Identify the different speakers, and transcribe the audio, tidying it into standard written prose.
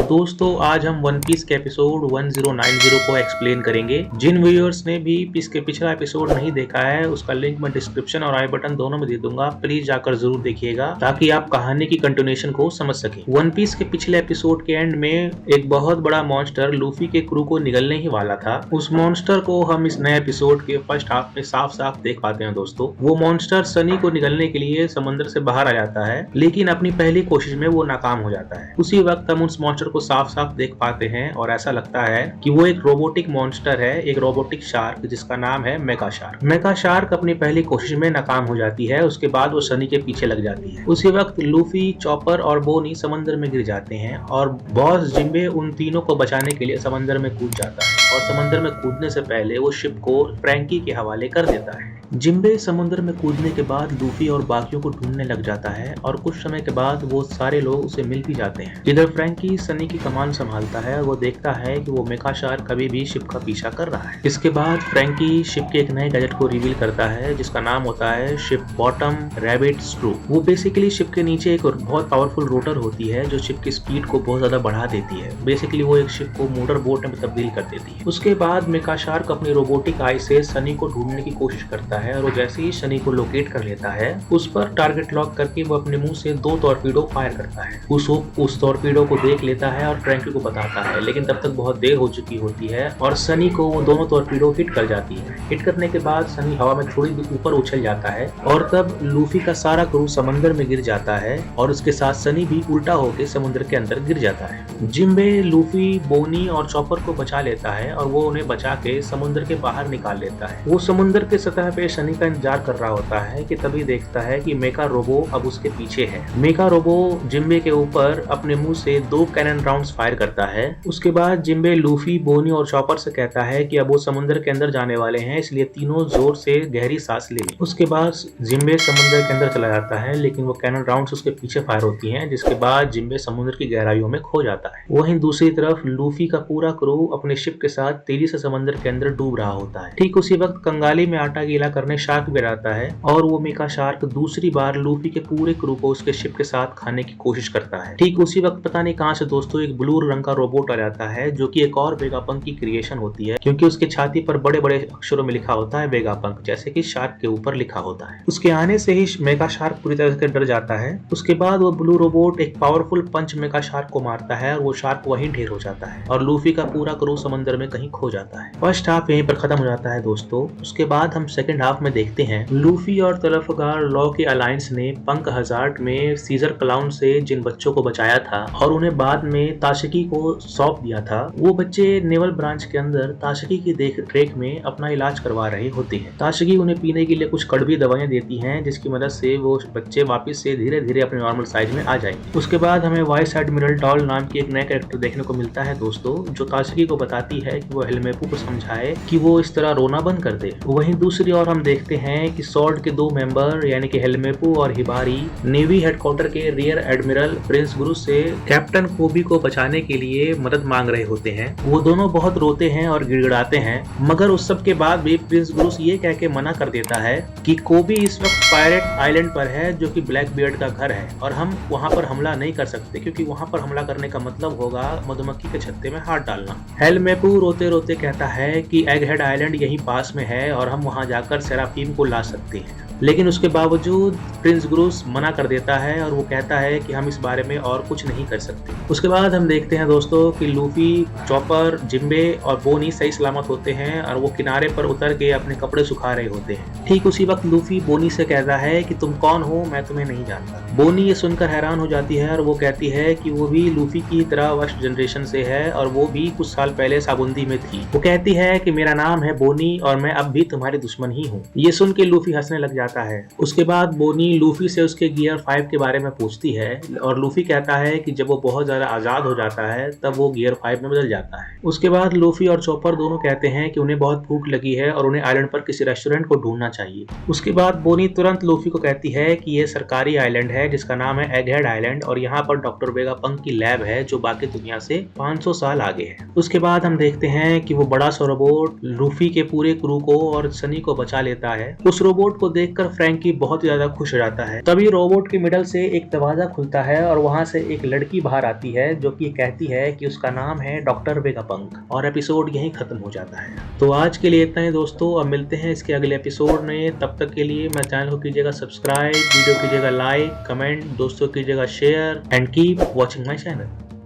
Speaker 1: तो दोस्तों आज हम वन पीस के एपिसोड 1090 को एक्सप्लेन करेंगे। जिन व्यूअर्स ने भी पीस के पिछला एपिसोड नहीं देखा है उसका लिंक मैं डिस्क्रिप्शन और आई बटन दोनों में दे दूंगा, प्लीज जाकर जरूर देखिएगा ताकि आप कहानी की कंटिन्यूएशन को समझ सके। वन पीस के पिछले एपिसोड के एंड में एक बहुत बड़ा मॉन्स्टर लूफी के क्रू को निगलने ही वाला था। उस मॉन्स्टर को हम इस नए एपिसोड के फर्स्ट हाफ में साफ साफ देख पाते हैं दोस्तों। वो मॉन्स्टर सनी को निगलने के लिए समंदर से बाहर आ जाता है, लेकिन अपनी पहली कोशिश में वो नाकाम हो जाता है। उसी वक्त हम उस मॉन्स्टर को साफ साफ देख पाते हैं और ऐसा लगता है कि वो एक रोबोटिक मॉन्स्टर है, एक रोबोटिक शार्क जिसका नाम है मेका शार्क। मेका शार्क अपनी पहली कोशिश में नाकाम हो जाती है, उसके बाद वो सनी के पीछे लग जाती है। उसी वक्त लूफी, चॉपर और बोनी समंदर में गिर जाते हैं और बॉस जिम्बे उन तीनों को बचाने के लिए समंदर में कूद जाता है और समंदर में कूदने से पहले वो शिप को फ्रैंकी के हवाले कर देता है। जिम्बे समुद्र में कूदने के बाद लूफी और बाकियों को ढूंढने लग जाता है और कुछ समय के बाद वो सारे लोग उसे मिल भी जाते हैं। इधर फ्रैंकी सनी की कमान संभालता है, वो देखता है कि वो मेका शार्क कभी भी शिप का पीछा कर रहा है। इसके बाद फ्रैंकी शिप के एक नए गैजेट को रिवील करता है जिसका नाम होता है शिप बॉटम रैबिट स्क्रू। वो बेसिकली शिप के नीचे एक बहुत पावरफुल रोटर होती है जो शिप की स्पीड को बहुत ज्यादा बढ़ा देती है। बेसिकली वो एक शिप को मोटर बोट में तब्दील कर देती है। उसके बाद मेका शार्क अपनी रोबोटिक आई से सनी को ढूंढने की कोशिश करता है और वो जैसे ही सनी को लोकेट कर लेता है उस पर टारगेट लॉक करके वो अपने मुंह से 2 टॉर्पीडो फायर करता है। उस टॉर्पीडो को देख लेता है और फ्रैंकी को बताता है, लेकिन तब तक बहुत देर हो चुकी होती है और सनी को वो दोनों टॉर्पीडो हिट कर जाती है। हिट करने के बाद सनी हवा में थोड़ी ऊपर उछल जाता है और तब लूफी का सारा क्रू समंदर में गिर जाता है और उसके साथ सनी भी उल्टा होकर समुद्र के अंदर गिर जाता है। जिम्बे लूफी, बोनी और चॉपर को बचा लेता है और वो उन्हें बचा के समुद्र के बाहर निकाल लेता है। वो समुद्र के सतह पे सनी का इंतजार कर रहा होता है कि तभी देखता है कि मेका रोबो अब उसके पीछे है। मेका रोबो जिम्बे के ऊपर अपने मुंह से 2 कैनन राउंड्स फायर करता है। उसके बाद जिम्बे लूफी, बोनी और चॉपर से कहता है कि अब वो समुद्र के अंदर जाने वाले हैं, इसलिए तीनों जोर से गहरी सांस ले लें। उसके बाद जिम्बे समुद्र के अंदर चला जाता है, लेकिन वो कैनन राउंड्स उसके पीछे फायर होती हैं, जिसके बाद जिम्बे समुद्र की गहराइयों में खो जाता है। वहीं दूसरी तरफ लूफी का पूरा क्रू अपने शिप के साथ तेजी से समुद्र के अंदर डूब रहा होता है। ठीक उसी वक्त कंगाली में आटा गीला करने शार्क भी आता है और वो मेका शार्क दूसरी बार लूफी के पूरे क्रू को उसके शिप के साथ खाने की कोशिश करता है। ठीक उसी वक्त पता नहीं कहां से दोस्तों एक ब्लू रंग का रोबोट आ जाता है जो कि एक और वेगापंक की क्रिएशन होती है, क्योंकि उसके छाती पर बड़े बड़े अक्षरों में लिखा होता है वेगापंक, जैसे कि शार्क के ऊपर लिखा होता है। उसके आने से ही मेका शार्क पूरी तरह से डर जाता है। उसके बाद वो ब्लू रोबोट एक पावरफुल पंच मेका शार्क को मारता है और वो शार्क वहीं ढेर हो जाता है और लूफी का पूरा क्रू समंदर में कहीं खो जाता है। फर्स्ट हाफ यहीं पर खत्म हो जाता है दोस्तों। उसके बाद हम सेकंड हाफ में देखते हैं लूफी और तरफगार लॉ के अलायंस ने पंक हजार्ड में सीजर क्लाउन से जिन बच्चों को बचाया था और उन्हें बाद में ताशकी को सौंप दिया था, वो बच्चे नेवल ब्रांच के अंदर ताशकी की देख रेख में अपना इलाज करवा रहे होते हैं। ताशकी उन्हें पीने के लिए कुछ कड़वी दवाइयां देती हैं जिसकी मदद से वो बच्चे वापस से धीरे धीरे अपने नॉर्मल साइज में आ जाएंगे। उसके बाद हमें वाइस एडमिरल टॉल नाम की एक नया कैरेक्टर देखने को मिलता है दोस्तों, जो ताशकी को बताती है कि वो हेलमेपू को समझाए कि वो इस तरह रोना बंद कर दे। वहीं दूसरी ओर हम देखते हैं कि सॉर्ड के 2 मेंबर यानी कि हेलमेपू और हिबारी नेवी हेडक्वार्टर के रियर एडमिरल प्रिंस ब्रूस से कैप्टन कोबी को बचाने के लिए मदद मांग रहे होते हैं। वो दोनों बहुत रोते हैं और गिड़गिड़ाते हैं, मगर उस सब के बाद भी प्रिंस ब्रूस ये कह के मना कर देता है कि कोबी इस वक्त पायरेट आइलैंड पर है जो कि ब्लैक बियर्ड का घर है और हम वहां पर हमला नहीं कर सकते, क्योंकि वहां पर हमला करने का मतलब होगा मधुमक्खी के छत्ते में हाथ डालना। हेलमेपू रोते रोते कहता है कि एगहेड आइलैंड यहीं पास में है और हम वहां जाकर सेराफीम को ला सकते हैं, लेकिन उसके बावजूद प्रिंस ब्रूस मना कर देता है और वो कहता है कि हम इस बारे में और कुछ नहीं कर सकते। उसके बाद हम देखते हैं दोस्तों कि लूफी, चॉपर, जिम्बे और बोनी सही सलामत होते हैं और वो किनारे पर उतर के अपने कपड़े सुखा रहे होते हैं। ठीक उसी वक्त लूफी बोनी से कहता है कि तुम कौन हो, मैं तुम्हें नहीं जानता। बोनी ये सुनकर हैरान हो जाती है और वो कहती है कि वो भी लूफी की तरह वस्ट जनरेशन से है और वो भी कुछ साल पहले साबुंदी में थी। वो कहती है कि मेरा नाम है बोनी और मैं अब भी तुम्हारी दुश्मन ही हूँ। ये सुन के लूफी हंसने लग जाता है। उसके बाद बोनी लूफी से उसके गियर 5 के बारे में पूछती है और लूफी कहता है कि जब वो बहुत ज्यादा आजाद हो जाता है तब वो गियर 5 में बदल जाता है। उसके बाद लूफी और चॉपर दोनों कहते हैं कि उन्हें बहुत भूख लगी है और उन्हें आइलैंड पर किसी रेस्टोरेंट को ढूंढना चाहिए। उसके बाद बोनी तुरंत लूफी को कहती है कि ये सरकारी आइलैंड है जिसका नाम है एगहेड आइलैंड और यहाँ पर डॉक्टर वेगापंक की लैब है जो बाकी दुनिया से 500 साल आगे है। उसके बाद हम देखते हैं कि वो बड़ा सा रोबोट लूफी के पूरे क्रू को और सनी को बचा लेता है। उस रोबोट को देख देखकर फ्रैंकी बहुत ही ज्यादा खुश हो जाता है। तभी रोबोट के मिडल से एक दरवाजा खुलता है और वहां से एक लड़की बाहर आती है जो कि कहती है कि उसका नाम है डॉक्टर वेगापंक, और एपिसोड यहीं खत्म हो जाता है। तो आज के लिए इतना ही दोस्तों, अब मिलते हैं इसके अगले एपिसोड में। तब तक के लिए मेरे चैनल को कीजिएगा सब्सक्राइब, वीडियो कीजिएगा लाइक, कमेंट, दोस्तों कीजिएगा share and keep watching my channel.